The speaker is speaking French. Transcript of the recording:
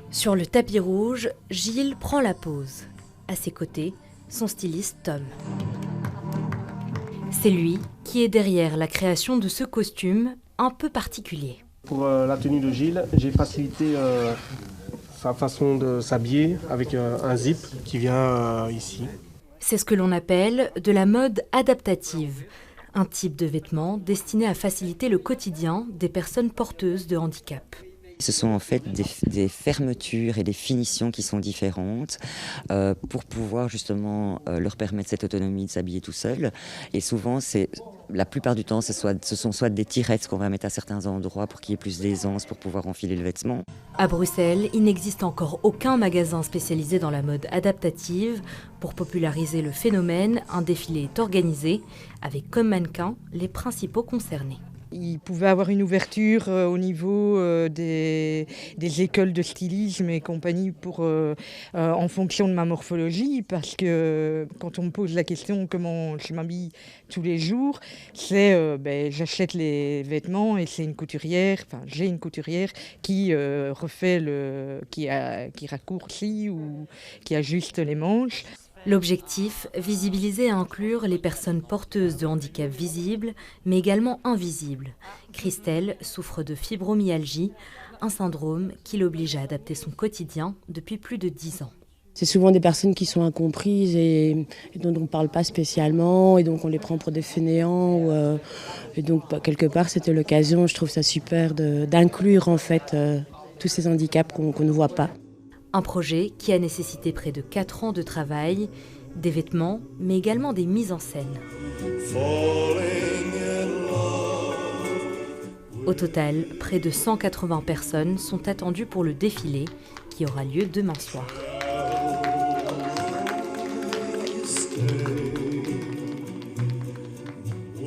Sur le tapis rouge, Gilles prend la pose. À ses côtés, son styliste Tom. C'est lui qui est derrière la création de ce costume un peu particulier. Pour la tenue de Gilles, j'ai facilité sa façon de s'habiller avec un zip qui vient ici. C'est ce que l'on appelle de la mode adaptative, un type de vêtement destiné à faciliter le quotidien des personnes porteuses de handicap. Ce sont en fait des fermetures et des finitions qui sont différentes pour pouvoir justement leur permettre cette autonomie de s'habiller tout seul. Et souvent, la plupart du temps, ce sont soit des tirettes qu'on va mettre à certains endroits pour qu'il y ait plus d'aisance pour pouvoir enfiler le vêtement. À Bruxelles, il n'existe encore aucun magasin spécialisé dans la mode adaptative. Pour populariser le phénomène, un défilé est organisé avec comme mannequins les principaux concernés. Il pouvait avoir une ouverture au niveau des écoles de stylisme et compagnie en fonction de ma morphologie, parce que quand on me pose la question comment je m'habille tous les jours, c'est j'achète les vêtements et c'est j'ai une couturière qui qui raccourcit ou qui ajuste les manches. L'objectif, visibiliser et inclure les personnes porteuses de handicap visibles, mais également invisibles. Christelle souffre de fibromyalgie, un syndrome qui l'oblige à adapter son quotidien depuis plus de 10 ans. C'est souvent des personnes qui sont incomprises et dont on ne parle pas spécialement, et donc on les prend pour des fainéants. Et donc, quelque part, c'était l'occasion, je trouve ça super, d'inclure en fait tous ces handicaps qu'on ne voit pas. Un projet qui a nécessité près de 4 ans de travail, des vêtements, mais également des mises en scène. Au total, près de 180 personnes sont attendues pour le défilé qui aura lieu demain soir.